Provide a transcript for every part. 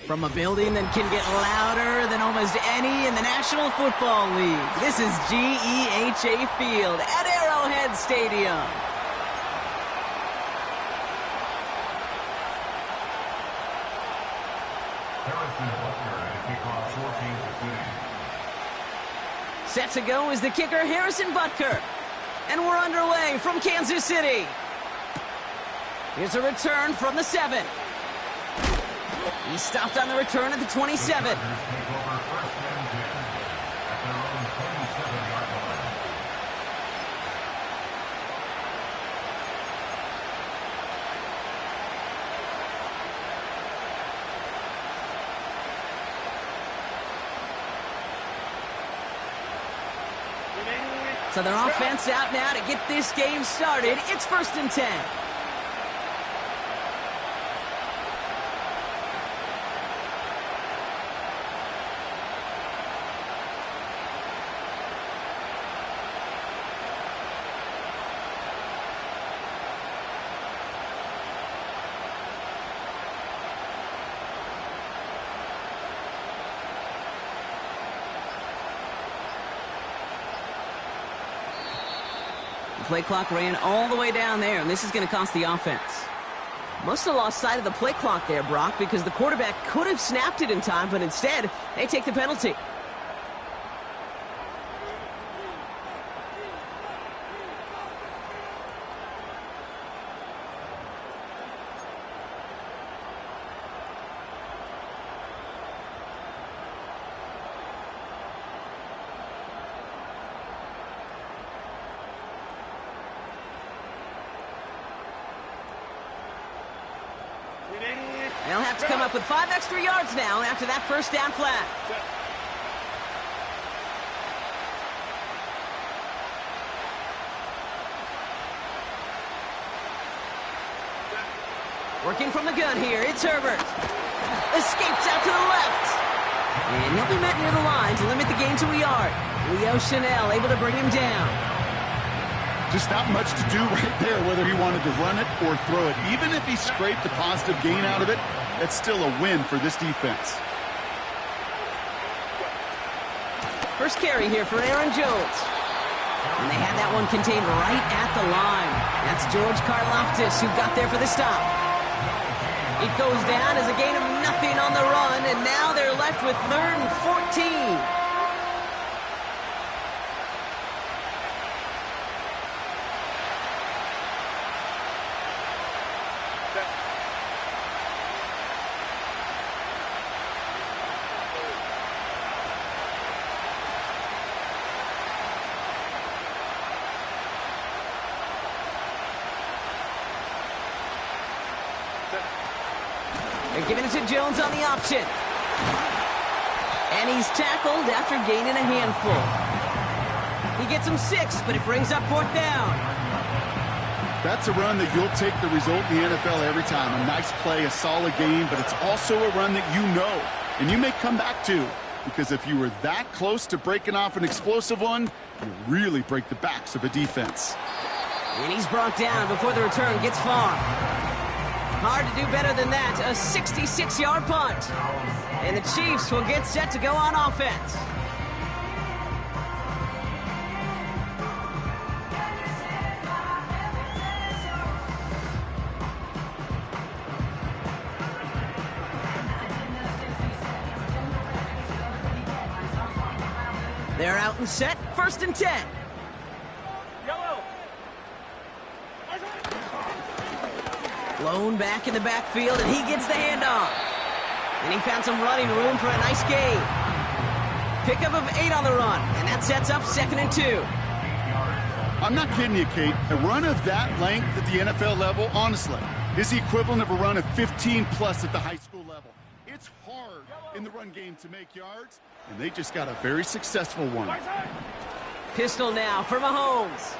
From a building that can get louder than almost any in the National Football League, this is GEHA Field at Arrowhead Stadium. Set to go is the kicker, Harrison Butker. And we're underway from Kansas City. Here's a return from the 7. He stopped on the return at the 27. So their offense out now to get this game started. It's 1st and 10. Play clock ran all the way down there, and this is going to cost the offense. Must have lost sight of the play clock there, Brock, because the quarterback could have snapped it in time, but instead, they take the penalty. They'll have to come up with 5 extra yards now after that first down flat. Working from the gun here, it's Herbert. Escapes out to the left. And he'll be met near the line to limit the gain to a yard. Leo Chanel able to bring him down. Just not much to do right there, whether he wanted to run it or throw it. Even if he scraped a positive gain out of it, that's still a win for this defense. First carry here for Aaron Jones. And they had that one contained right at the line. That's George Karlaftis who got there for the stop. It goes down as a gain of nothing on the run, and now they're left with 3rd and 14. They're giving it to Jones on the option. And he's tackled after gaining a handful. He gets him 6, but it brings up 4th down. That's a run that you'll take the result in the NFL every time. A nice play, a solid game, but it's also a run that you know, and you may come back to, because if you were that close to breaking off an explosive one, you really break the backs of a defense. And he's brought down before the return gets far. Hard to do better than that, a 66-yard punt. And the Chiefs will get set to go on offense. They're out and set, 1st and 10. Blown back in the backfield, and he gets the handoff. And he found some running room for a nice gain. Pickup of 8 on the run, and that sets up 2nd and 2. I'm not kidding you, Kate. A run of that length at the NFL level, honestly, is the equivalent of a run of 15-plus at the high school level. It's hard in the run game to make yards, and they just got a very successful one. Pistol now for Mahomes.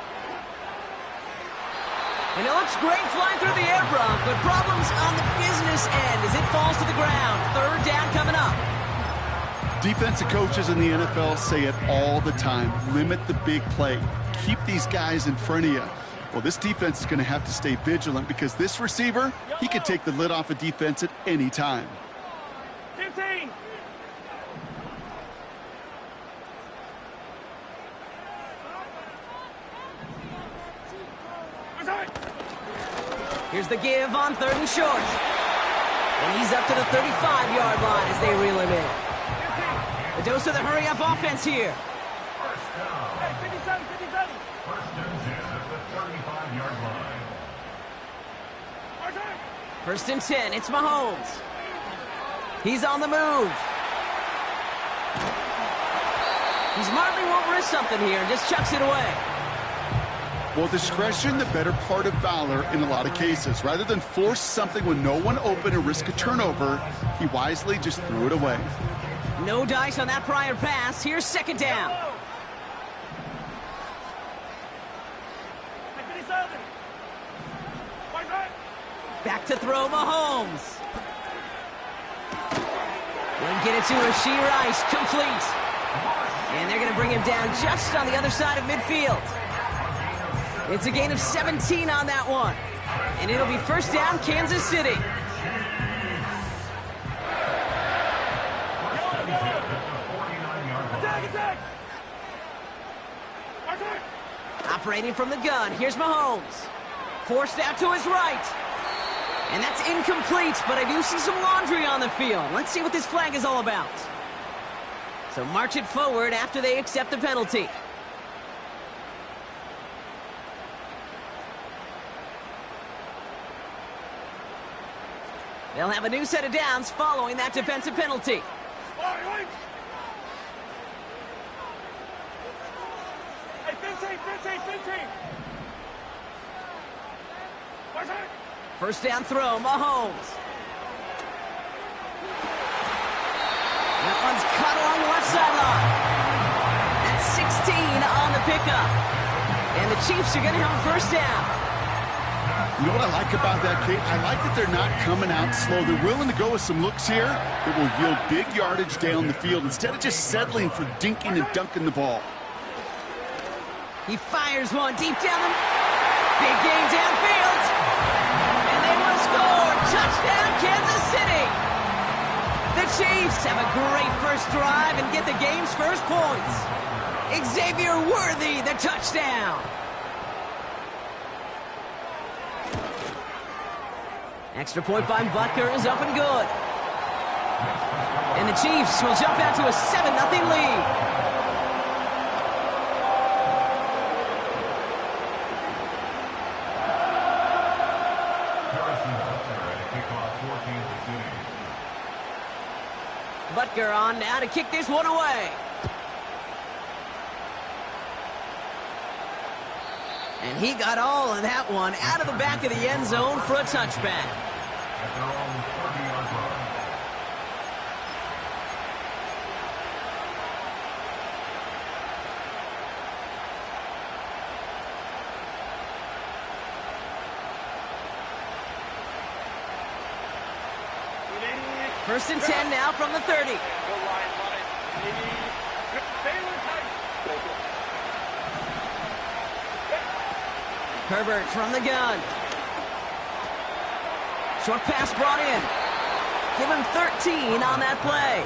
And it looks great flying through the air, Brock, but problems on the business end as it falls to the ground. 3rd down coming up. Defensive coaches in the NFL say it all the time. Limit the big play. Keep these guys in front of you. Well, this defense is going to have to stay vigilant because this receiver, he could take the lid off a defense at any time. Here's the give on 3rd and short. And he's up to the 35-yard line as they reel him in. The dose of the hurry-up offense here. First and 10, it's Mahomes. He's on the move. He smartly won't risk something here and just chucks it away. Well, discretion, the better part of valor in a lot of cases. Rather than force something when no one open and risk a turnover, he wisely just threw it away. No dice on that prior pass. Here's 2nd down. Back to throw Mahomes. They'll get it to Rashee Rice, complete. And they're going to bring him down just on the other side of midfield. It's a gain of 17 on that one. And it'll be 1st down, Kansas City. Operating from the gun, here's Mahomes. Forced out to his right. And that's incomplete, but I do see some laundry on the field. Let's see what this flag is all about. So march it forward after they accept the penalty. They'll have a new set of downs following that defensive penalty. First down throw, Mahomes. That one's cut along the left sideline. That's 16 on the pickup. And the Chiefs are going to have a 1st down. You know what I like about that, Kate? I like that they're not coming out slow. They're willing to go with some looks here that will yield big yardage down the field instead of just settling for dinking and dunking the ball. He fires one deep down the... Big game downfield. And they will score. Touchdown, Kansas City. The Chiefs have a great first drive and get the game's first points. Xavier Worthy, the touchdown. Extra point by Butker is up and good. And the Chiefs will jump out to a 7-0 lead. Butker on now to kick this one away. And he got all of that one out of the back of the end zone for a touchback. First and 10 now from the 30. Herbert from the gun. Short pass brought in. Give him 13 on that play.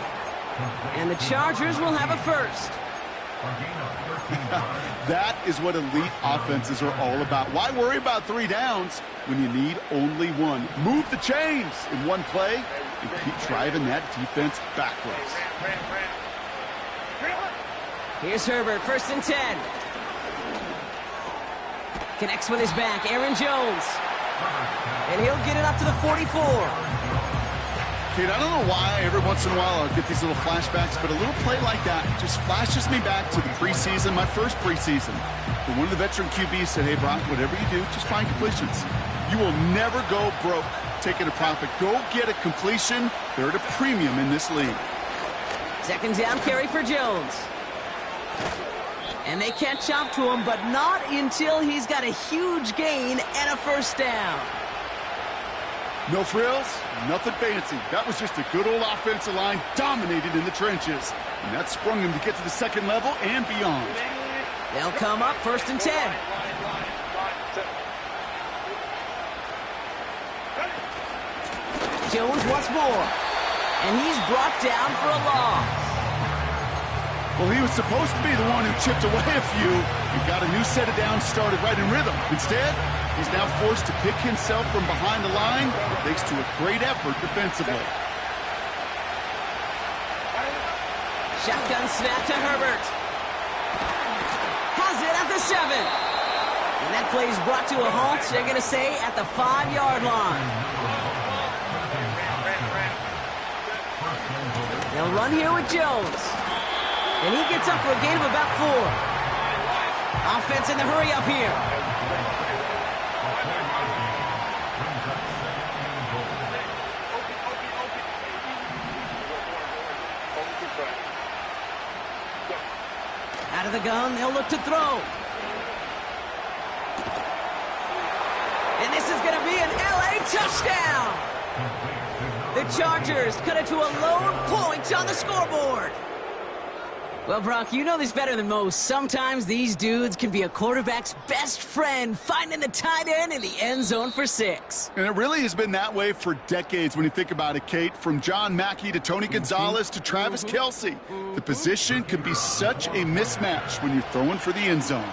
And the Chargers will have a 1st. That is what elite offenses are all about. Why worry about 3 downs when you need only 1? Move the chains in one play and keep driving that defense backwards. Here's Herbert, 1st and 10. Connects with his back, Aaron Jones. And he'll get it up to the 44. Kate, I don't know why every once in a while I'll get these little flashbacks, but a little play like that just flashes me back to the preseason, my first preseason. But one of the veteran QBs said, hey, Brock, whatever you do, just find completions. You will never go broke taking a profit. Go get a completion. They're at a premium in this league. 2nd down carry for Jones. And they catch up to him, but not until he's got a huge gain and a 1st down. No frills, nothing fancy. That was just a good old offensive line dominated in the trenches. And that sprung him to get to the 2nd level and beyond. They'll come up 1st and 10. Jones once more. And he's brought down for a loss. Well, he was supposed to be the one who chipped away a few and got a new set of downs started right in rhythm. Instead, He's now forced to pick himself from behind the line, thanks to a great effort defensively. Shotgun snap to Herbert. Has it at the 7. And that play is brought to a halt, they're going to say, at the 5-yard line. They'll run here with Jones. And he gets up for a gain of about 4. Offense in the hurry up here. Out of the gun, they'll look to throw. And this is going to be an LA touchdown. The Chargers cut it to a lower point on the scoreboard. Well, Brock, you know this better than most. Sometimes these dudes can be a quarterback's best friend, finding the tight end in the end zone for 6. And it really has been that way for decades when you think about it, Kate. From John Mackey to Tony Gonzalez to Travis Kelce. The position can be such a mismatch when you're throwing for the end zone.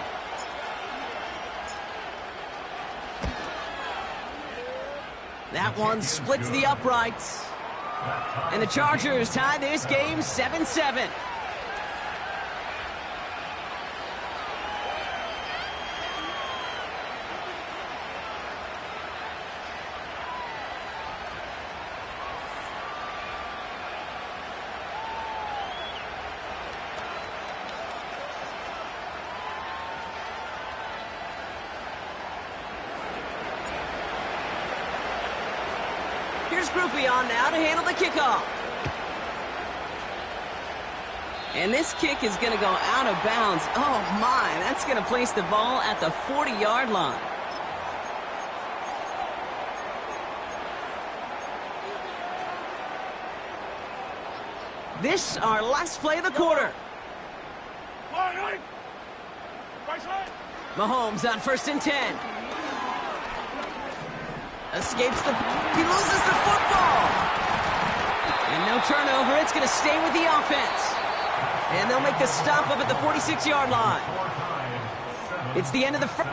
That one splits the uprights. And the Chargers tie this game 7-7. Here's Groupie on now to handle the kickoff. And this kick is going to go out of bounds. Oh, my. That's going to place the ball at the 40-yard line. This our last play of the quarter. Mahomes on 1st and 10. Escapes the... He loses the football. And no turnover. It's going to stay with the offense. And they'll make the stop up at the 46-yard line. It's the end of the first.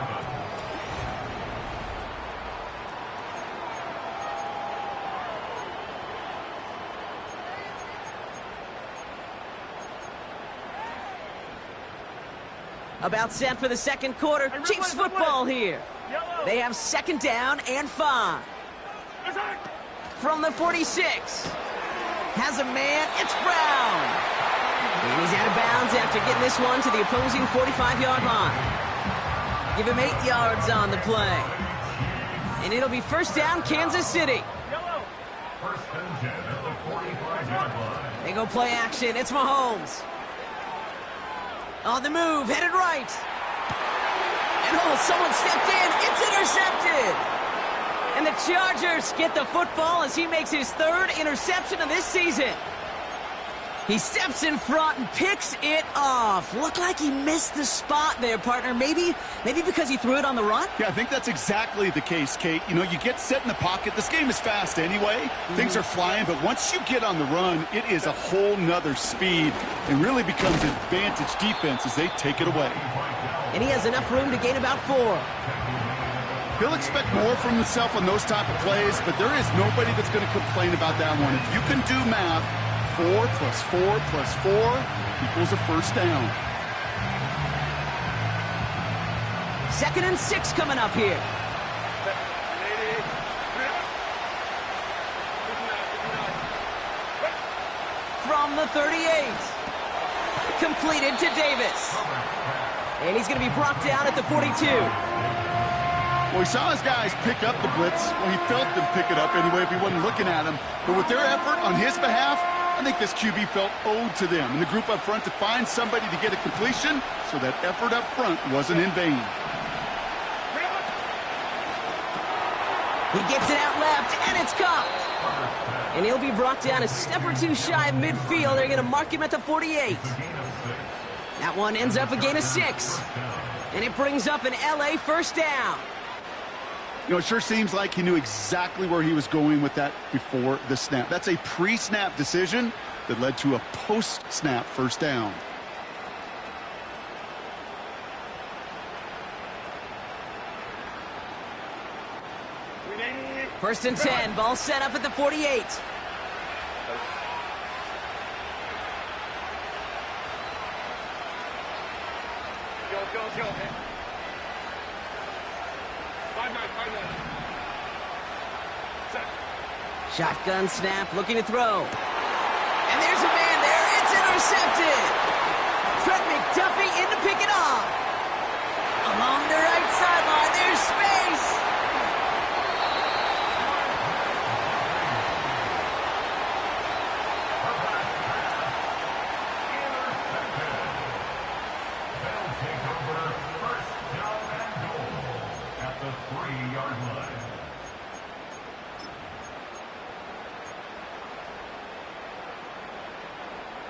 About set for the second quarter. Chiefs football here. They have 2nd down and 5. From the 46. Has a man. It's Brown. And he's out of bounds after getting this one to the opposing 45-yard line. Give him 8 yards on the play. And it'll be 1st down, Kansas City. They go play action. It's Mahomes. On the move, headed right. And oh, someone stepped in. It's intercepted. And the Chargers get the football as he makes his 3rd interception of this season. He steps in front and picks it off. Looked like he missed the spot there, partner. Maybe because he threw it on the run? Yeah, I think that's exactly the case, Kate. You know, you get set in the pocket. This game is fast anyway. Things are flying, but once you get on the run, it is a whole nother speed and really becomes advantage defense as they take it away. And he has enough room to gain about 4. He'll expect more from himself on those type of plays, but there is nobody that's going to complain about that one. If you can do math, 4 plus 4 plus 4 equals a 1st down. 2nd and 6 coming up here. From the 38. Completed to Davis. And he's going to be brought down at the 42. Well, he saw his guys pick up the blitz. Well, he felt them pick it up anyway if he wasn't looking at him. But with their effort on his behalf, I think this QB felt owed to them and the group up front to find somebody to get a completion, so that effort up front wasn't in vain. He gets it out left, and it's caught. And he'll be brought down a step or 2 shy of midfield. They're going to mark him at the 48. That one ends up a gain of 6. And it brings up an LA 1st down. You know, it sure seems like he knew exactly where he was going with that before the snap. That's a pre-snap decision that led to a post-snap 1st down. First and 10, ball set up at the 48. Go. Shotgun snap, looking to throw. And there's a man there. It's intercepted. Trent McDuffie in to pick it off. Along the right sideline, there's space.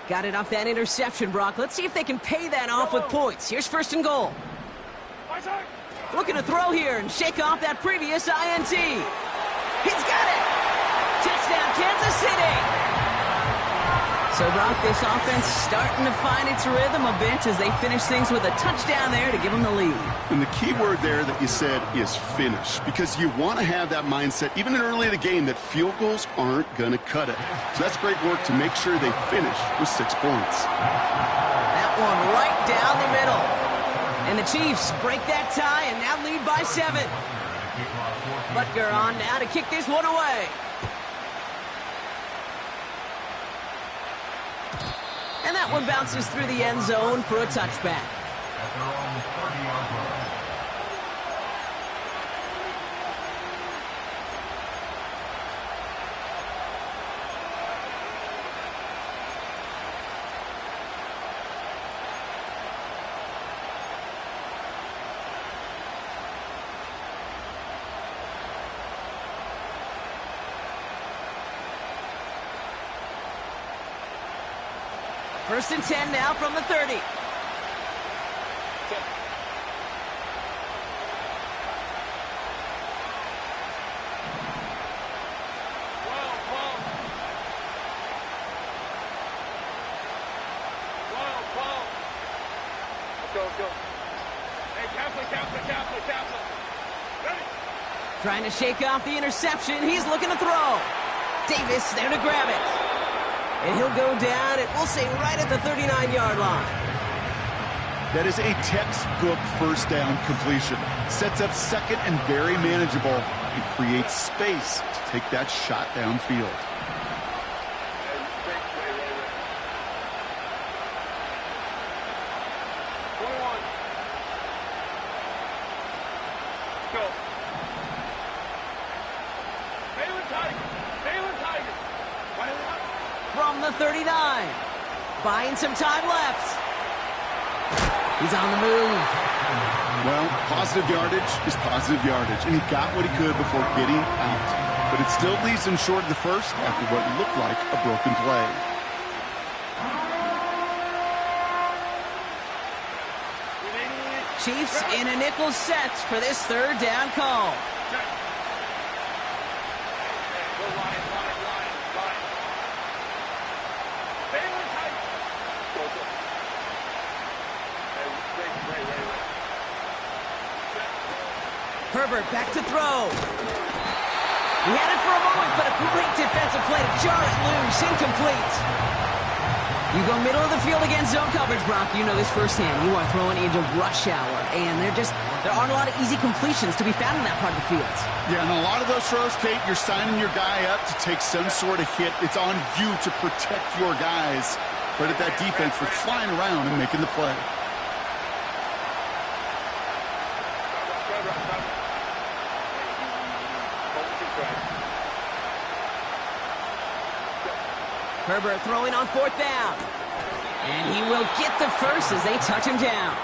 Got it off that interception, Brock. Let's see if they can pay that off with points. Here's first and goal. Looking to throw here and shake off that previous INT. He's got it! Touchdown, Kansas City! So, Brock, this offense starting to find its rhythm a bit as they finish things with a touchdown there to give them the lead. And the key word there that you said is finish, because you want to have that mindset, even in early in the game, that field goals aren't going to cut it. So that's great work to make sure they finish with 6 points. That one right down the middle. And the Chiefs break that tie and now lead by 7. Butker on now to kick this one away. And that one bounces through the end zone for a touchback. At their own 30-yard line. First and 10 now from the 30. Go. Hey, Kaplan. Ready? Trying to shake off the interception. He's looking to throw. Davis there to grab it. And he'll go down, and we'll say right at the 39-yard line. That is a textbook first down completion. Sets up second and very manageable and creates space to take that shot downfield. From the 39. Buying some time left. He's on the move. Well, positive yardage is positive yardage, and he got what he could before getting out. But it still leaves him short of the first after what looked like a broken play. Chiefs in a nickel set for this third down call. Herbert back to throw. He had it for a moment, but a great defensive play to jar it loose. Incomplete. You go middle of the field against zone coverage, Brock. You know this firsthand. You are throwing into rush hour, and there aren't a lot of easy completions to be found in that part of the field. Yeah, and a lot of those throws, Kate, you're signing your guy up to take some sort of hit. It's on you to protect your guys. Credit that defense for flying around and making the play. Herbert throwing on fourth down. And he will get the first as they touch him down.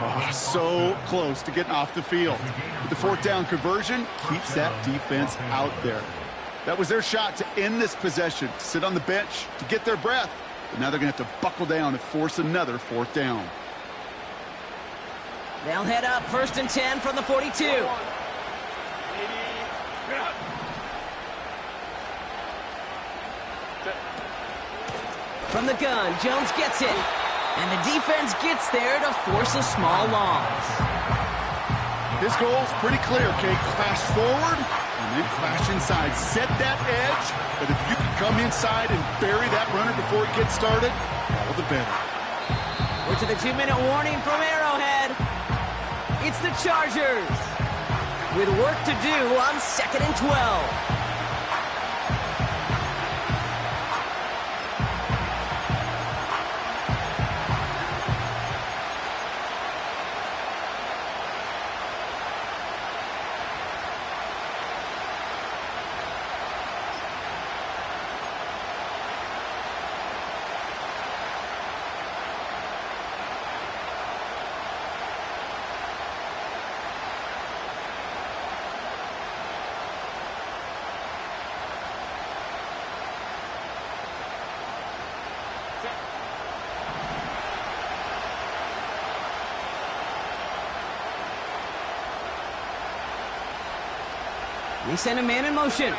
Oh, so close to getting off the field. But the fourth down conversion keeps that defense out there. That was their shot to end this possession, to sit on the bench, to get their breath. But now they're going to have to buckle down and force another fourth down. They'll head up first and 10 from the 42. From the gun, Jones gets it. And the defense gets there to force a small loss. His goal is pretty clear, Kate. Crash forward, And then crash inside. Set that edge. But if you can come inside and bury that runner before it gets started, all the better. We're to the 2-minute warning from Arrowhead. It's the Chargers with work to do on 2nd and 12. They send a man in motion.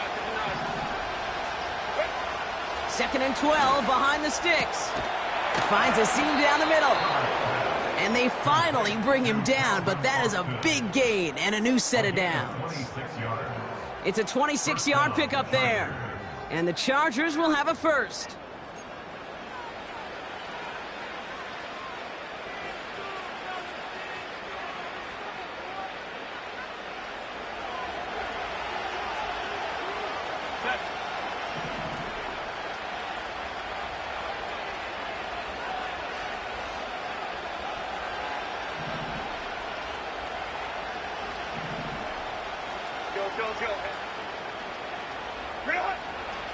2nd and 12 behind the sticks. Finds a seam down the middle. And they finally bring him down, but that is a big gain and a new set of downs. It's a 26-yard pickup there. And the Chargers will have a first.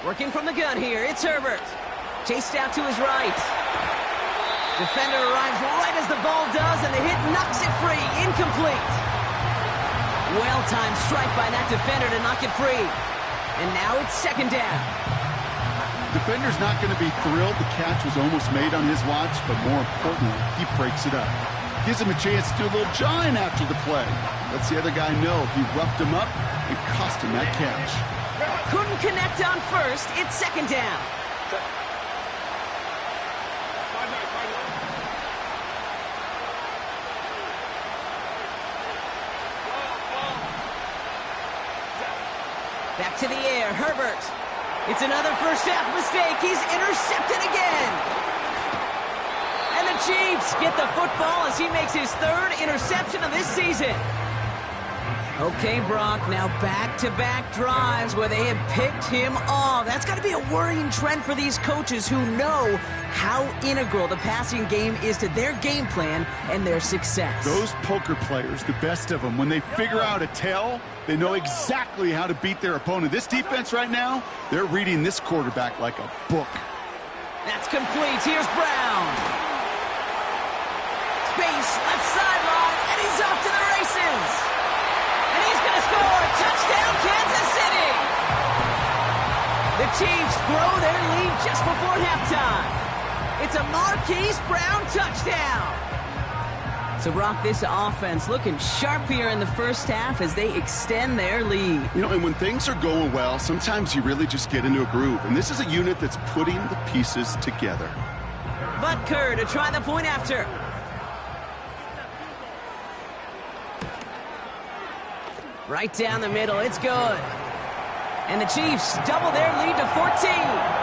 Working from the gun here, it's Herbert. Chased out to his right. Defender arrives right as the ball does, and the hit knocks it free. Incomplete. Well-timed strike by that defender to knock it free. And now it's 2nd down. Defender's not going to be thrilled the catch was almost made on his watch, but more importantly, he breaks it up. Gives him a chance to do a little jawing after the play. Lets the other guy know he roughed him up and cost him that catch. Couldn't connect on first. It's 2nd down. Back to the air, Herbert. It's another first-half mistake. He's intercepted again. And the Chiefs get the football as he makes his 3rd interception of this season. Okay, Brock, now back-to-back drives where they have picked him off. That's got to be a worrying trend for these coaches who know how integral the passing game is to their game plan and their success. Those poker players, the best of them, when they figure out a tell, they know exactly how to beat their opponent. This defense right now, they're reading this quarterback like a book. That's complete. Here's Brown. Space, left sideline, and he's off to the races. And he's going to score. Touchdown, Kansas City. The Chiefs grow their lead just before halftime. It's a Marquise Brown touchdown. So, Brock, this offense looking sharp here in the first half as they extend their lead. You know, and when things are going well, sometimes you really just get into a groove. And this is a unit that's putting the pieces together. Butker to try the point after. Right down the middle, it's good. And the Chiefs double their lead to 14.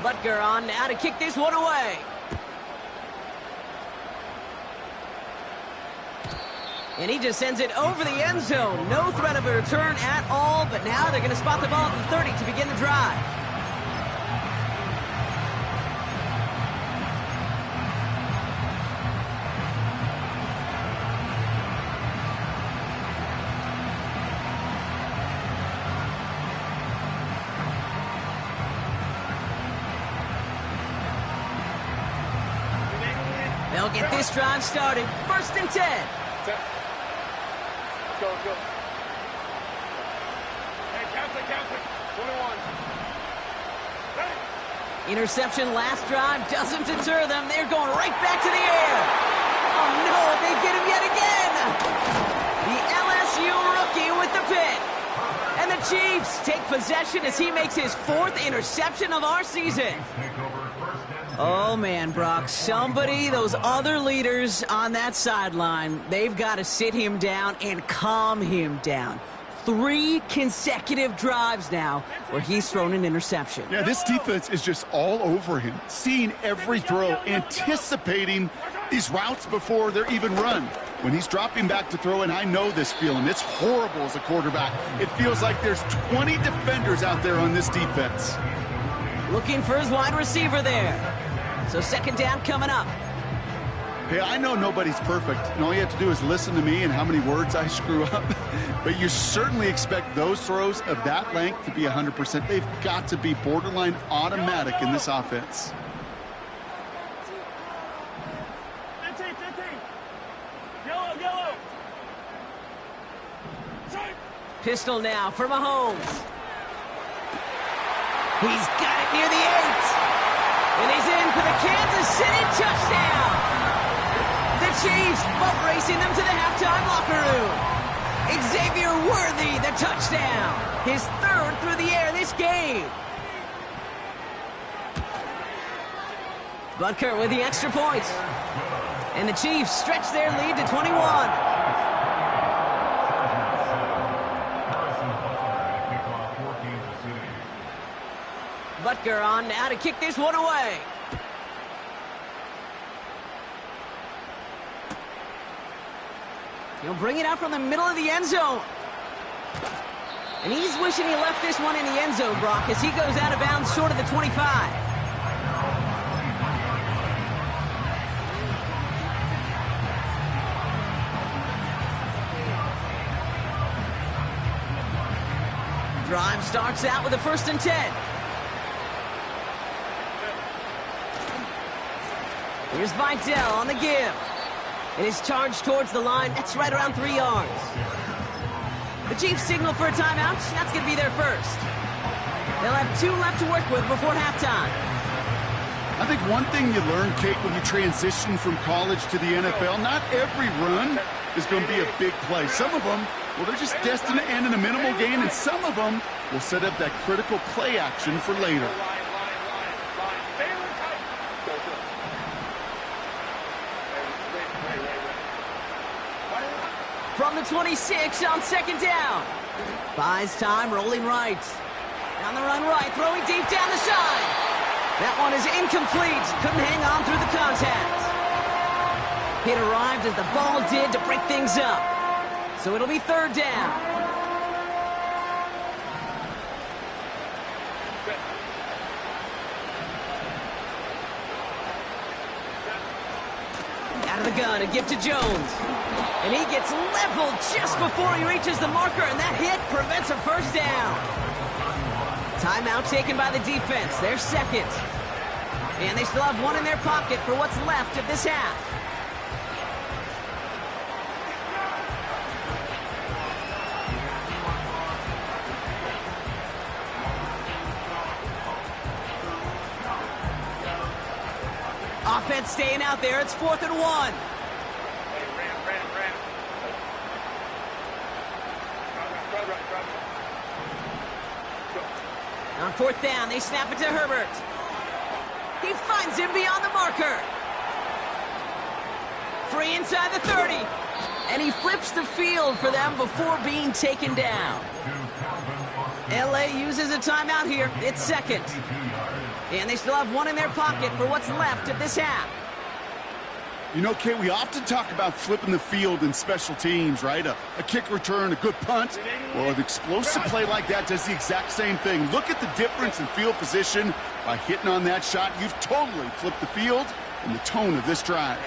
Butker on now to kick this one away. And he just sends it over the end zone. No threat of a return at all, but now they're going to spot the ball at the 30 to begin the drive. They'll get this drive started. 1st and 10. Go. Hey, counter. 21. Ready. Interception last drive doesn't deter them. They're going right back to the air. Oh, no, they get him yet again. The LSU rookie with the pick. And the Chiefs take possession as he makes his 4th interception of our season. Take over 1st and Oh, man, Brock, those other leaders on that sideline, they've got to sit him down and calm him down. 3 consecutive drives now where he's thrown an interception. Yeah, this defense is just all over him, seeing every throw, anticipating these routes before they're even run. When he's dropping back to throw, and I know this feeling, it's horrible as a quarterback. It feels like there's 20 defenders out there on this defense. Looking for his wide receiver there. So second down coming up. Hey, I know nobody's perfect, and all you have to do is listen to me and how many words I screw up. But you certainly expect those throws of that length to be 100%. They've got to be borderline automatic in this offense. Pistol now for Mahomes. He's got it near the 8. And he's in for the Kansas City touchdown. The Chiefs boat racing them to the halftime locker room. Xavier Worthy, the touchdown. His 3rd through the air this game. Butker with the extra points. And the Chiefs stretch their lead to 21. Butker on now to kick this one away. He'll bring it out from the middle of the end zone. And he's wishing he left this one in the end zone, Brock, as he goes out of bounds short of the 25. Drive starts out with a 1st and 10. Here's Vitale on the give. It is charged towards the line. That's right around 3 yards. The Chiefs signal for a timeout. That's going to be their first. They'll have 2 left to work with before halftime. I think one thing you learn, Kate, when you transition from college to the NFL, not every run is going to be a big play. Some of them, well, they're just destined to end in a minimal gain, and some of them will set up that critical play action for later. From the 26 on 2nd down. Buys time, rolling right. Down the run right, throwing deep down the side. That one is incomplete. Couldn't hang on through the contact. It arrived as the ball did to break things up. So it'll be 3rd down. Out of the gun, a give to Jones. And he gets leveled just before he reaches the marker, and that hit prevents a 1st down. Timeout taken by the defense. Their 2nd. And they still have 1 in their pocket for what's left of this half. Offense staying out there. It's 4th and 1. On 4th down, they snap it to Herbert. He finds him beyond the marker. Free inside the 30. And he flips the field for them before being taken down. LA uses a timeout here. It's 2nd. And they still have 1 in their pocket for what's left of this half. You know, Kate, we often talk about flipping the field in special teams, right? A kick return, a good punt. Well, an explosive play like that does the exact same thing. Look at the difference in field position. By hitting on that shot, you've totally flipped the field and the tone of this drive.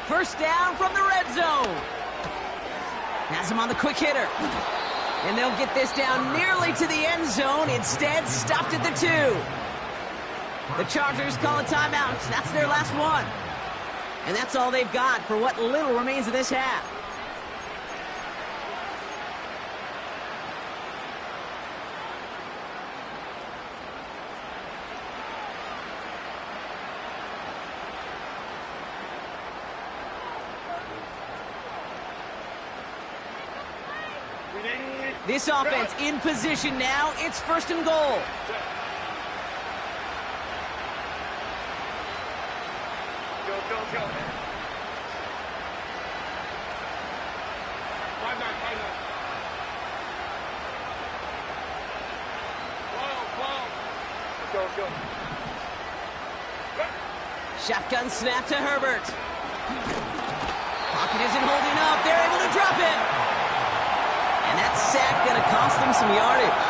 First down from the red zone. Has him on the quick hitter. And they'll get this down nearly to the end zone. Instead, stopped at the 2. The Chargers call a timeout. That's their last one. And that's all they've got for what little remains of this half. This offense in position now. It's 1st and goal. Go. Five nine. Go. Shotgun snap to Herbert. Pocket isn't holding up. They're able to drop it. And that sack going to cost them some yardage.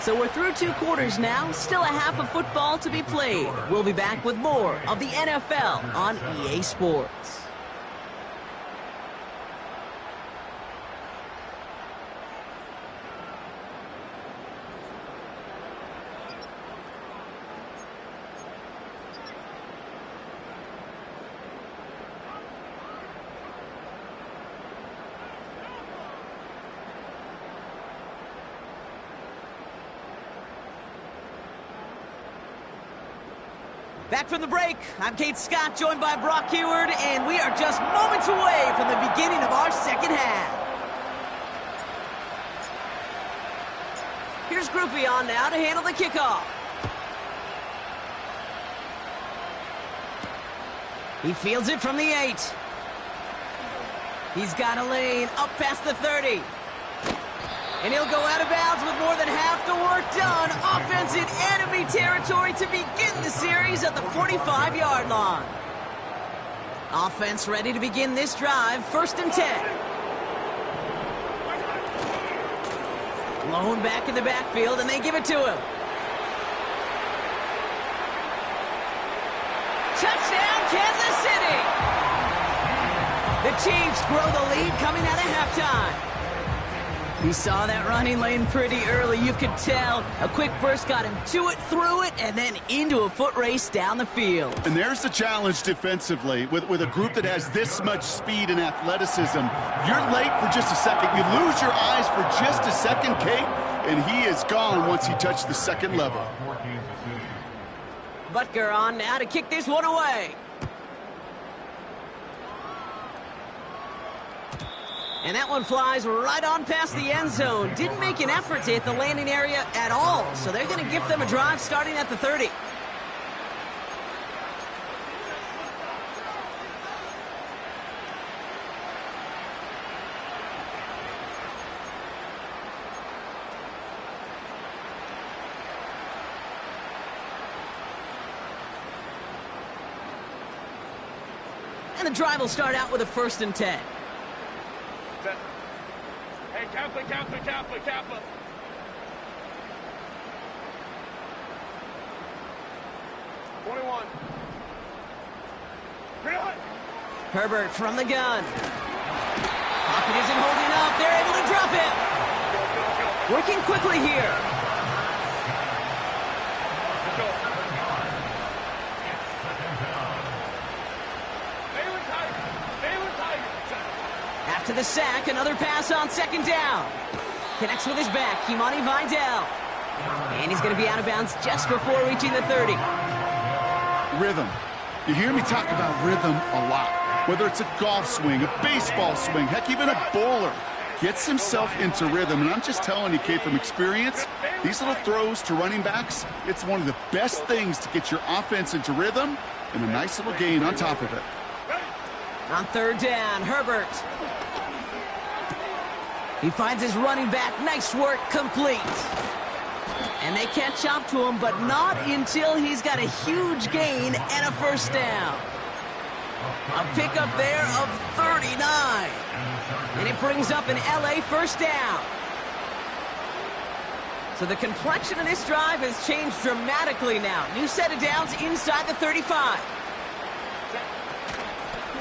So we're through 2 quarters now. Still a half of football to be played. We'll be back with more of the NFL on EA Sports. Back from the break, I'm Kate Scott, joined by Brock Heward, and we are just moments away from the beginning of our second half. Here's Groupie on now to handle the kickoff. He fields it from the 8. He's got a lane up past the 30. And he'll go out of bounds with more than half the work done. Offense in enemy territory to begin the series at the 45-yard line. Offense ready to begin this drive. 1st and 10. Blown back in the backfield, and they give it to him. Touchdown, Kansas City! The Chiefs grow the lead coming out of halftime. He saw that running lane pretty early, you could tell. A quick burst got him to it, through it, and then into a foot race down the field. And there's the challenge defensively. With a group that has this much speed and athleticism, you're late for just a second. You lose your eyes for just a second, Kate, and he is gone once he touched the second level. Butker on now to kick this one away. And that one flies right on past the end zone. Didn't make an effort to hit the landing area at all. So they're going to give them a drive starting at the 30. And the drive will start out with a 1st and 10. Hey, Kappa. 21. Herbert from the gun. Pocket isn't holding up. They're able to drop it. Working quickly here. After the sack, another pass on 2nd down. Connects with his back, Kimani Vidal. And he's going to be out of bounds just before reaching the 30. Rhythm. You hear me talk about rhythm a lot. Whether it's a golf swing, a baseball swing, heck, even a bowler gets himself into rhythm. And I'm just telling you, Kate, from experience, these little throws to running backs, it's one of the best things to get your offense into rhythm and a nice little gain on top of it. On 3rd down, Herbert. He finds his running back. Nice work, complete. And they catch up to him, but not until he's got a huge gain and a 1st down. A pickup there of 39. And it brings up an LA 1st down. So the complexion of this drive has changed dramatically now. New set of downs inside the 35.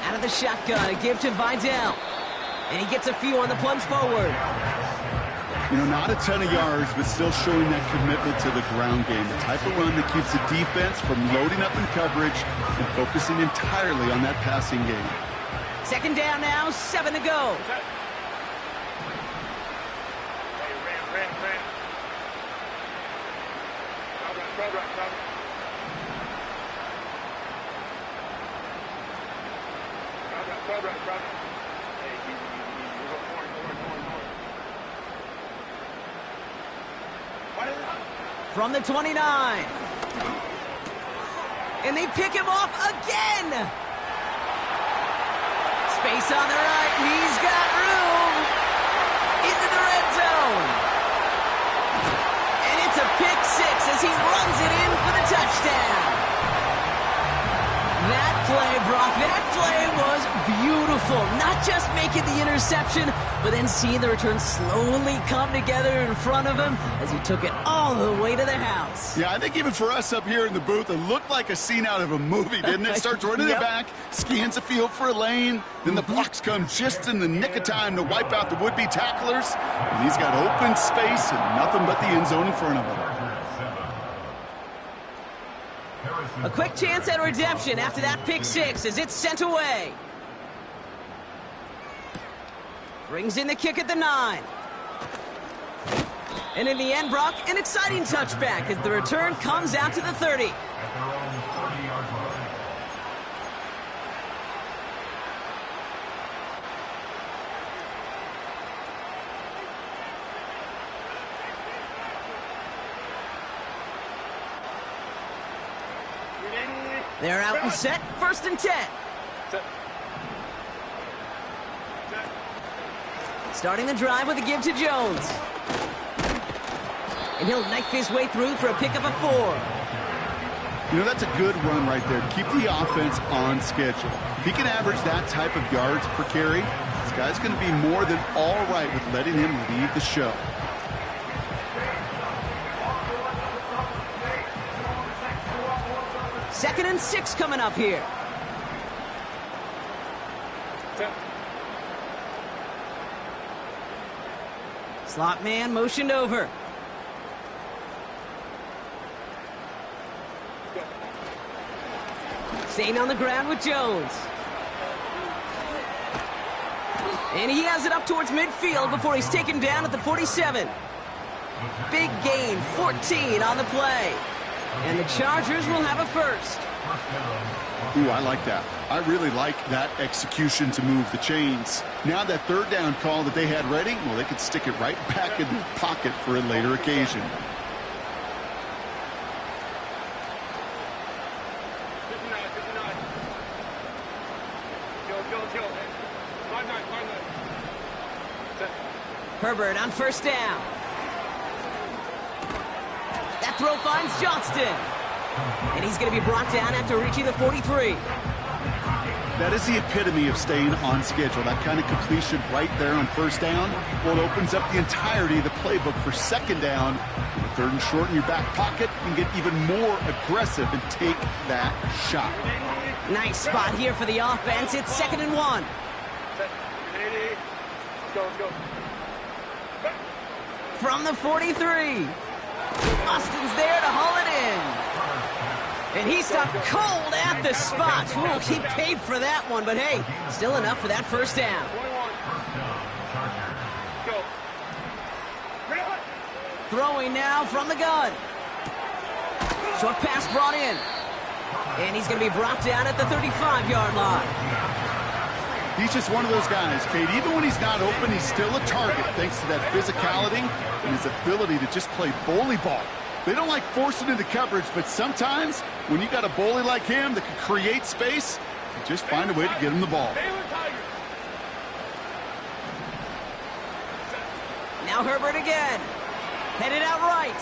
Out of the shotgun, a give to Vidal. And he gets a few on the plunge forward. You know, not a ton of yards, but still showing that commitment to the ground game. The type of run that keeps the defense from loading up in coverage and focusing entirely on that passing game. 2nd down now, 7 to go. From the 29. And they pick him off again. Space on the right. He's got room. Into the red zone. And it's a pick six as he runs it in for the touchdown. That play, Brock, that play was beautiful. Not just making the interception, but then seeing the return slowly come together in front of him as he took it all the way to the house. Yeah, I think even for us up here in the booth, it looked like a scene out of a movie, didn't it? Starts running it back, scans the field for a lane, then the blocks come just in the nick of time to wipe out the would-be tacklers, and he's got open space and nothing but the end zone in front of him. A quick chance at redemption after that pick six as it's sent away. Brings in the kick at the 9. And in the end, Brock, an exciting touchback as the return comes out to the 30. At their own 30-yard line. They're out and set, 1st and 10. Starting the drive with a give to Jones. And he'll knife his way through for a pickup of 4. You know, that's a good run right there. Keep the offense on schedule. If he can average that type of yards per carry, this guy's going to be more than all right with letting him lead the show. Second and 6 coming up here. Slot man motioned over. Staying on the ground with Jones. And he has it up towards midfield before he's taken down at the 47. Big gain, 14 on the play. And the Chargers will have a first. Ooh, I like that. I really like that execution to move the chains. Now that 3rd down call that they had ready, well, they could stick it right back in the pocket for a later occasion. Herbert on 1st down. That throw finds Johnston. And he's going to be brought down after reaching the 43. That is the epitome of staying on schedule. That kind of completion right there on 1st down. Well, it opens up the entirety of the playbook for 2nd down. 3rd and short in your back pocket, you can get even more aggressive and take that shot. Nice spot here for the offense. It's 2nd and 1. From the 43. Austin's there to haul it in. And he stopped cold at the spot. Ooh, he paid for that one, but hey, still enough for that 1st down. Throwing now from the gun. Short pass brought in. And he's going to be brought down at the 35-yard line. He's just one of those guys, Kate. Even when he's not open, he's still a target thanks to that physicality and his ability to just play bully ball. They don't like forcing into coverage, but sometimes when you got a bully like him that can create space, you just find a way to get him the ball. Now Herbert again. Headed out right.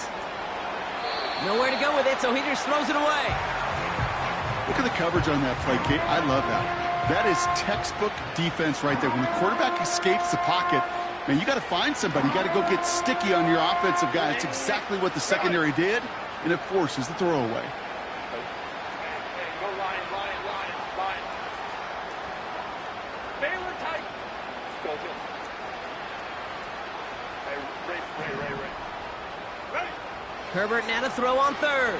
Nowhere to go with it, so he just throws it away. Look at the coverage on that play, Kate. I love that. That is textbook defense right there. When the quarterback escapes the pocket, man, you got to find somebody. You got to go get sticky on your offensive guy. It's exactly what the secondary did, and it forces the throwaway. Herbert now to throw on 3rd.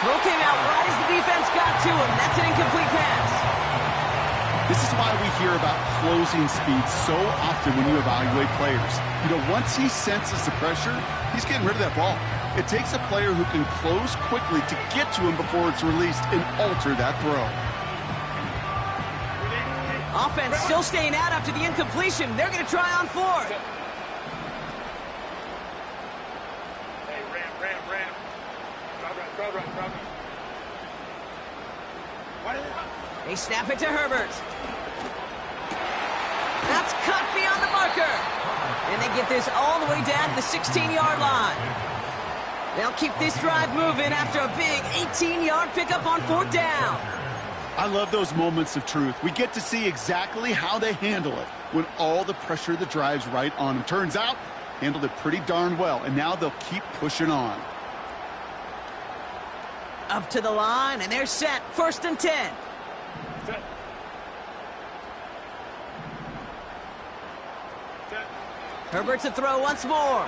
Throw came out right as the defense got to him. That's an incomplete pass. This is why we hear about closing speed so often when you evaluate players. You know, once he senses the pressure, he's getting rid of that ball. It takes a player who can close quickly to get to him before it's released and alter that throw. Offense still staying out after the incompletion. They're going to try on fourth. Hey, ram. Crowd right. They snap it to Herbert. That's cut beyond the marker. And they get this all the way down to the 16-yard line. They'll keep this drive moving after a big 18-yard pickup on fourth down. I love those moments of truth. We get to see exactly how they handle it when all the pressure of the drive's right on them. Turns out, handled it pretty darn well, and now they'll keep pushing on. Up to the line, and they're set. 1st and 10. Set. Herbert to throw once more.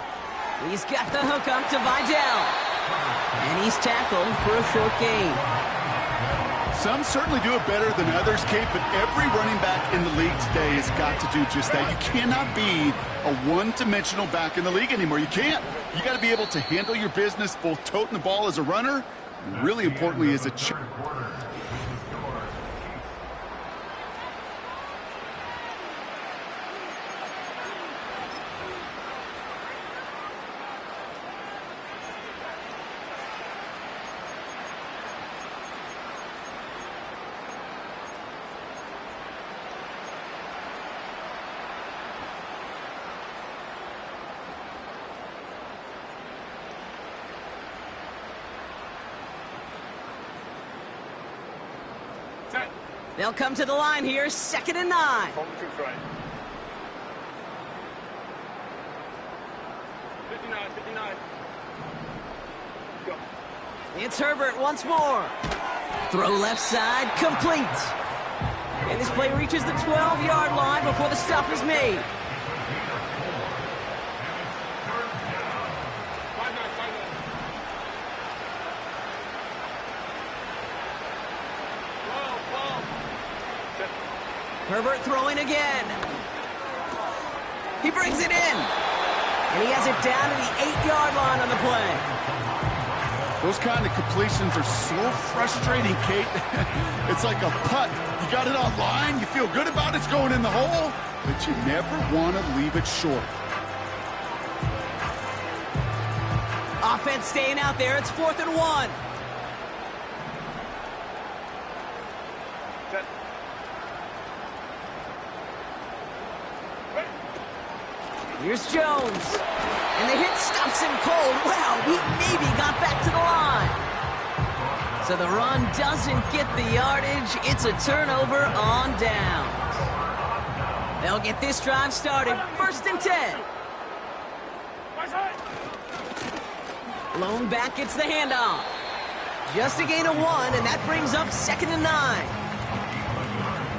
He's got the hook up to Vidal. And he's tackled for a short gain. Some certainly do it better than others, Kate, but every running back in the league today has got to do just that. You cannot be a one-dimensional back in the league anymore. You can't. You got to be able to handle your business, both toting the ball as a runner, and really importantly as a Set. They'll come to the line here, 2nd and 9. From the troops right. 59. Go. It's Herbert once more. Throw left side, complete. And this play reaches the 12-yard line before the stop is made. 5-9. Whoa. Set. Herbert throwing again. He brings it in. And he has it down to the 8-yard line on the play. Those kind of completions are so frustrating, Kate. It's like a putt. You got it on line, you feel good about it's going in the hole, but you never want to leave it short. Offense staying out there. It's 4th and 1. Set. Here's Jones. And the hit stops him cold. Wow, he maybe got back to the line. So the run doesn't get the yardage. It's a turnover on downs. They'll get this drive started. 1st and 10. Blown back gets the handoff. Just a gain of 1, and that brings up 2nd and 9.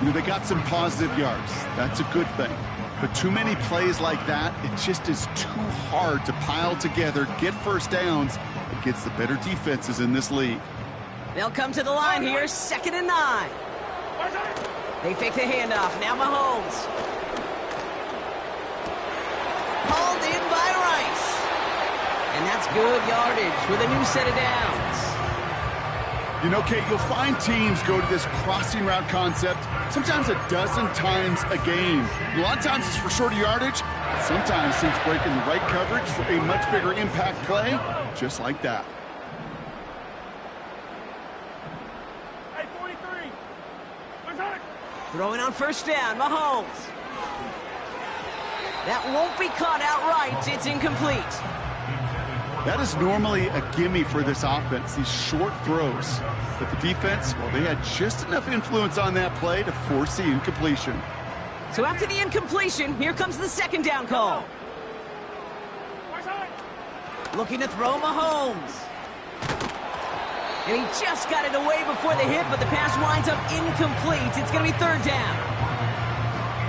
You know, they got some positive yards. That's a good thing. But too many plays like that, it just is too hard to pile together, get first downs against the better defenses in this league. They'll come to the line here, 2nd and 9. They fake the handoff. Now Mahomes. Hauled in by Rice. And that's good yardage with a new set of downs. You know, Kate, you'll find teams go to this crossing route concept sometimes a dozen times a game. A lot of times it's for shorter yardage. Sometimes teams break in the right coverage for a much bigger impact play, just like that. Hey, 43. Throwing on 1st down, Mahomes. That won't be caught outright. It's incomplete. That is normally a gimme for this offense, these short throws. But the defense, well, they had just enough influence on that play to force the incompletion. So after the incompletion, here comes the 2nd down call. Looking to throw Mahomes. And he just got it away before the hit, but the pass winds up incomplete. It's going to be 3rd down.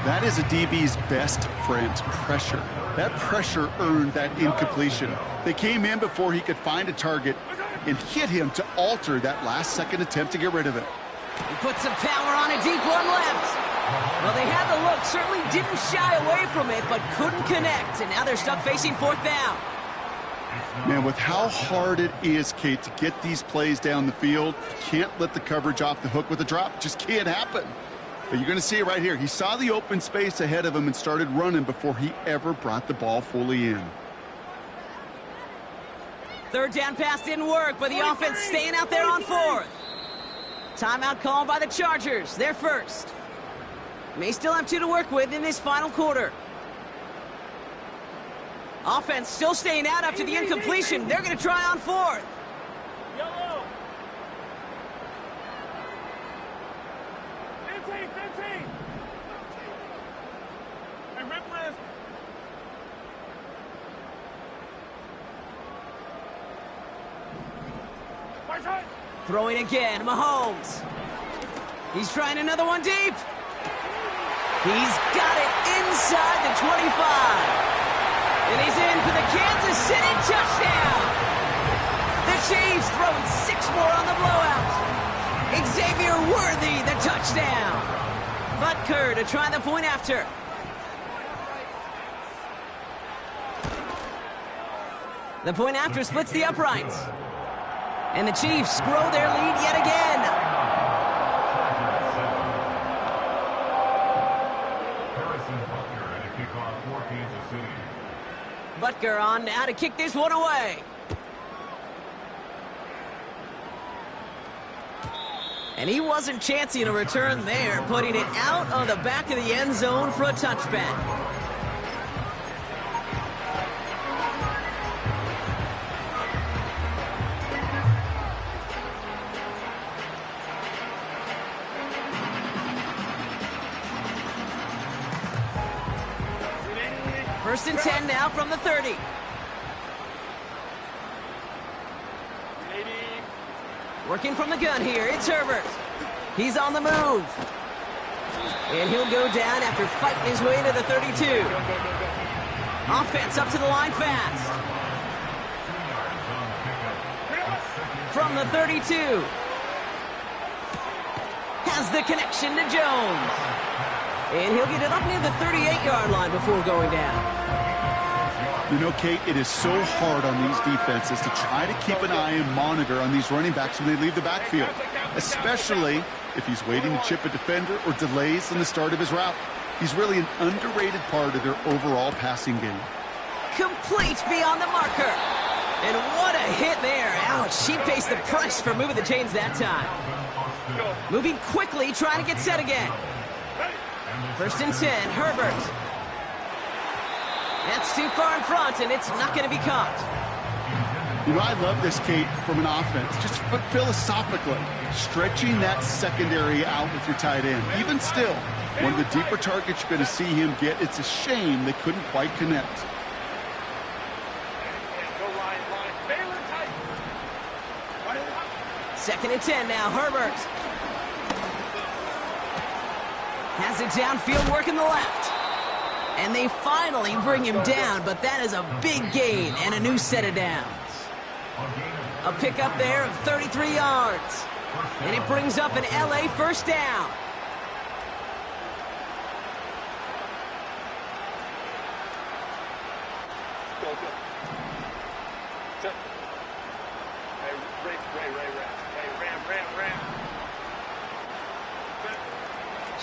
That is a DB's best friend, pressure. That pressure earned that incompletion. They came in before he could find a target and hit him to alter that last-second attempt to get rid of it. He puts some power on a deep one left. Well, they had the look, certainly didn't shy away from it, but couldn't connect, and now they're stuck facing 4th down. Man, with how hard it is, Kate, to get these plays down the field, you can't let the coverage off the hook with a drop. It just can't happen. You're going to see it right here. He saw the open space ahead of him and started running before he ever brought the ball fully in. Third down pass didn't work, but the offense staying out there on fourth. Timeout called by the Chargers. They're first. May still have 2 to work with in this final quarter. Offense still staying out after the incompletion. They're going to try on fourth. Yellow. 15. Hey, rip wrist. Throwing again, Mahomes. He's trying another one deep. He's got it inside the 25. And he's in for the Kansas City touchdown. The Chiefs throwing 6 more on the blowout. Xavier Worthy, the touchdown. Butker to try the point after. The point after splits the uprights. And the Chiefs grow their lead yet again. Butker on now to kick this one away. And he wasn't chancing a return there, putting it out of the back of the end zone for a touchback. First and 10 now from the 30. Working from the gun here, it's Herbert. He's on the move. And he'll go down after fighting his way to the 32. Offense up to the line fast. From the 32. Has the connection to Jones. And he'll get it up near the 38-yard line before going down. You know, Kate, it is so hard on these defenses to try to keep an eye and monitor on these running backs when they leave the backfield, especially if he's waiting to chip a defender or delays in the start of his route. He's really an underrated part of their overall passing game. Complete beyond the marker. And what a hit there. Ouch, she pays the price for moving the chains that time. Moving quickly, trying to get set again. First and 10, Herbert. That's too far in front, and it's not going to be caught. You know, I love this, Kate, from an offense. Just philosophically, stretching that secondary out with your tight end. Even still, one of the deeper targets you're going to see him get, it's a shame they couldn't quite connect. Second and 10 now, Herbert. Has it downfield, working the left. And they finally bring him down, but that is a big gain and a new set of downs. A pickup there of 33 yards. And it brings up an LA first down.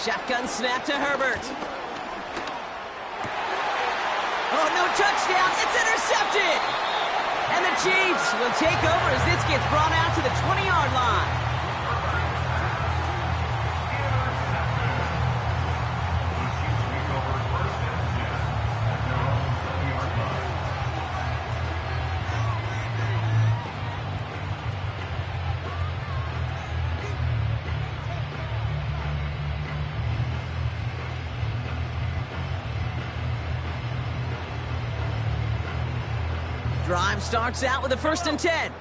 Shotgun snap to Herbert. Oh, no touchdown. It's intercepted. And the Chiefs will take over as this gets brought out to the 20-yard line. Drive starts out with a first and 10.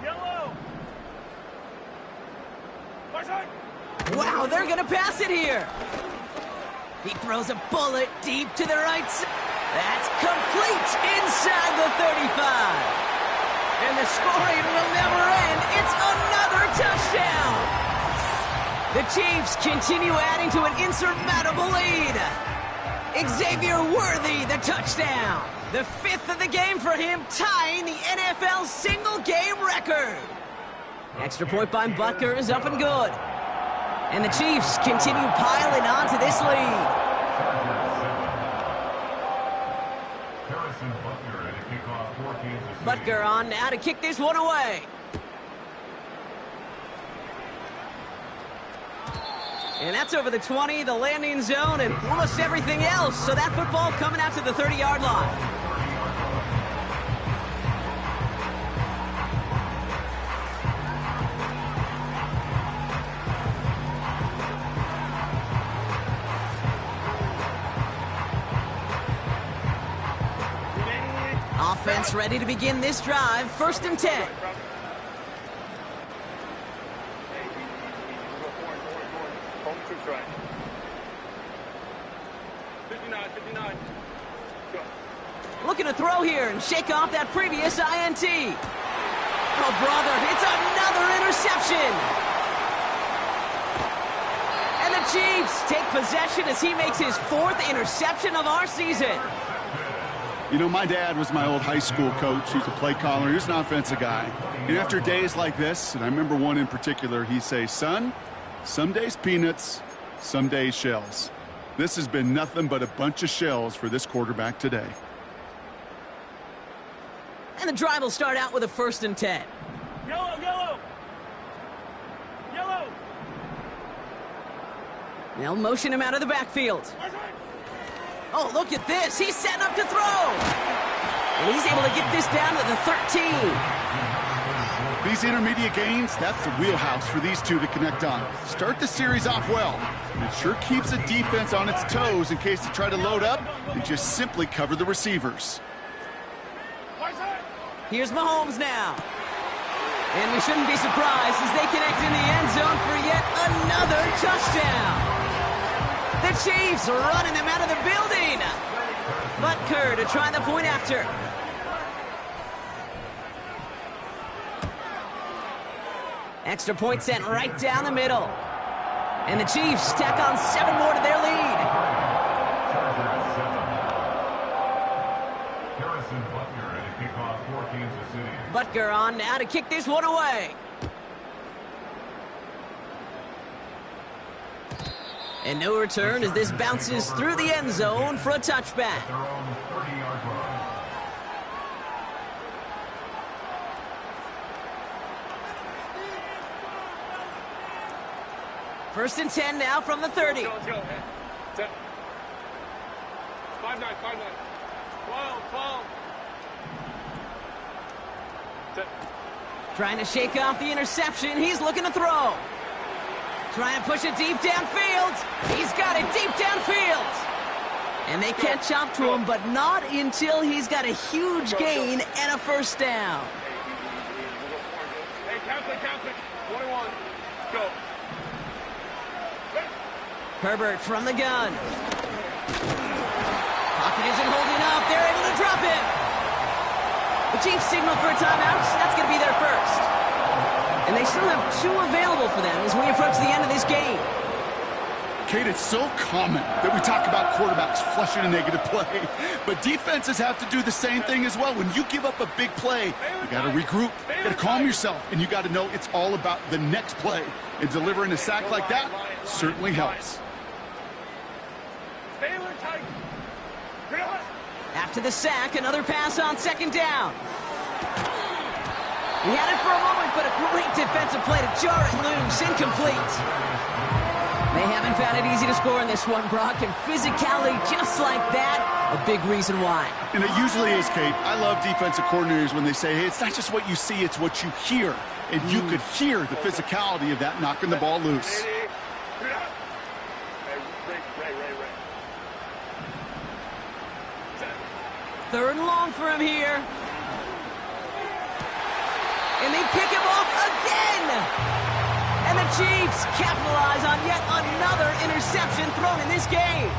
Wow, they're going to pass it here. He throws a bullet deep to the right side. That's complete inside the 35. And the scoring will never end. It's another touchdown. The Chiefs continue adding to an insurmountable lead. Xavier Worthy, the touchdown. The 5th of the game for him, tying the NFL single-game record. Extra point by Butker is up and good. And the Chiefs continue piling on to this lead. Butker on now to kick this one away. And that's over the 20, the landing zone, and almost everything else. So that football coming out to the 30-yard line. Offense ready to begin this drive. 1st and 10. Looking to throw here and shake off that previous INT. Oh, brother, it's another interception. And the Chiefs take possession as he makes his 4th interception of our season. You know, my dad was my old high school coach. He's a play caller. He was an offensive guy. And after days like this, and I remember one in particular, he'd say, son, some days peanuts, some days shells. This has been nothing but a bunch of shells for this quarterback today. And the drive will start out with a 1st and 10. Yellow, yellow. Yellow. They'll motion him out of the backfield. Oh, look at this. He's setting up to throw. And he's able to get this down to the 13. These intermediate gains, that's the wheelhouse for these two to connect on. Start the series off well. And it sure keeps the defense on its toes in case they try to load up and just simply cover the receivers. Here's Mahomes now. And we shouldn't be surprised as they connect in the end zone for yet another touchdown. The Chiefs are running them out of the building. Butker to try the point after. Extra point sent right down the middle. And the Chiefs tack on 7 more to their lead. Butker on now to kick this one away. And no return as this bounces through the end zone for a touchback. 1st and 10 now from the 30. Let's go. 5-9, 5-9. 12. Trying to shake off the interception. He's looking to throw. Trying to push it deep downfield. He's got it deep downfield. And they catch up to him, but not until he's got a huge gain and a 1st down. Hey, count it. 21. Go. Herbert from the gun. Pocket isn't holding up. They're able to drop it. The Chiefs signal for a timeout. That's going to be their 1st. And they still have 2 available for them as we approach the end of this game. Kate, it's so common that we talk about quarterbacks flushing a negative play, but defenses have to do the same thing as well. When you give up a big play, you got to regroup, you got to calm yourself, and you got to know it's all about the next play. And delivering a sack like that certainly helps. After the sack, another pass on 2nd down. He had it for a moment, but a great defensive play to jar it loose. Incomplete. They haven't found it easy to score in this one, Brock, and physicality just like that, a big reason why. And it usually is, Kate. I love defensive coordinators when they say, hey, it's not just what you see, it's what you hear. And you could hear the physicality of that knocking the ball loose. Third and long for him here. And they pick him off again. And the Chiefs capitalize on yet another interception thrown in this game.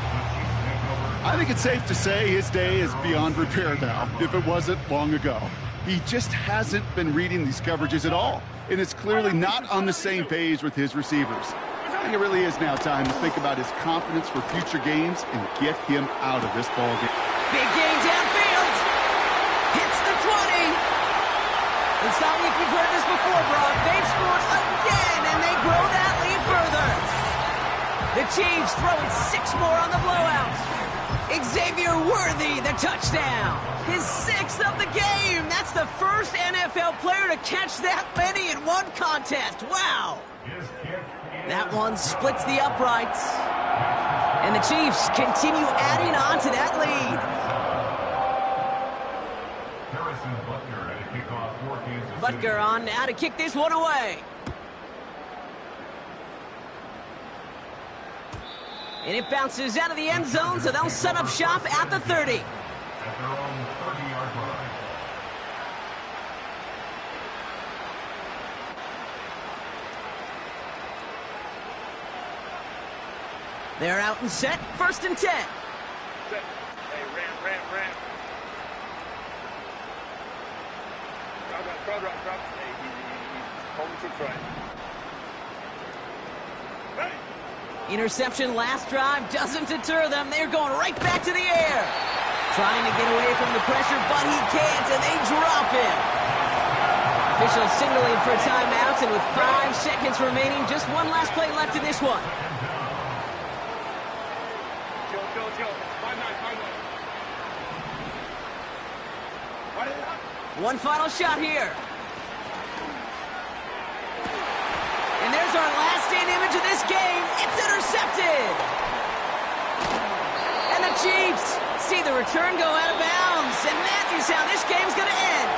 I think it's safe to say his day is beyond repair now, if it wasn't long ago. He just hasn't been reading these coverages at all, and it's clearly not on the same page with his receivers. I think it really is now time to think about his confidence for future games and get him out of this ball game. Big gain downfield. Hits the 20. It's not like we've heard this before, Brock. They've scored again, and they grow that lead further. The Chiefs throwing 6 more on the blowout. Xavier Worthy, the touchdown. His 6th of the game. That's the first NFL player to catch that many in one contest. Wow. That one splits the uprights. And the Chiefs continue adding on to that lead. Butker on now to kick this one away. And it bounces out of the end zone, so they'll set up shop at the 30. At their own 30-yard line. They're out and set, 1st and 10. Set. Hey, ram. Crowd route. Hey, he's holding troops right. Ready. Interception last drive doesn't deter them. They're going right back to the air. Trying to get away from the pressure, but he can't, and they drop him. Officials signaling for a timeout, and with 5 seconds remaining, just one last play left in this one. Joe. 5-9. One final shot here. And there's our last-stand image of this game. It's intercepted. And the Chiefs see the return go out of bounds. And that is how this game's going to end.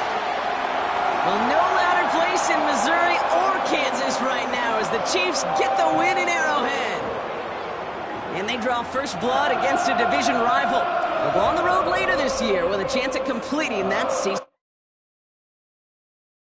Well, no louder place in Missouri or Kansas right now as the Chiefs get the win in Arrowhead. And they draw first blood against a division rival. They'll go on the road later this year with a chance at completing that season.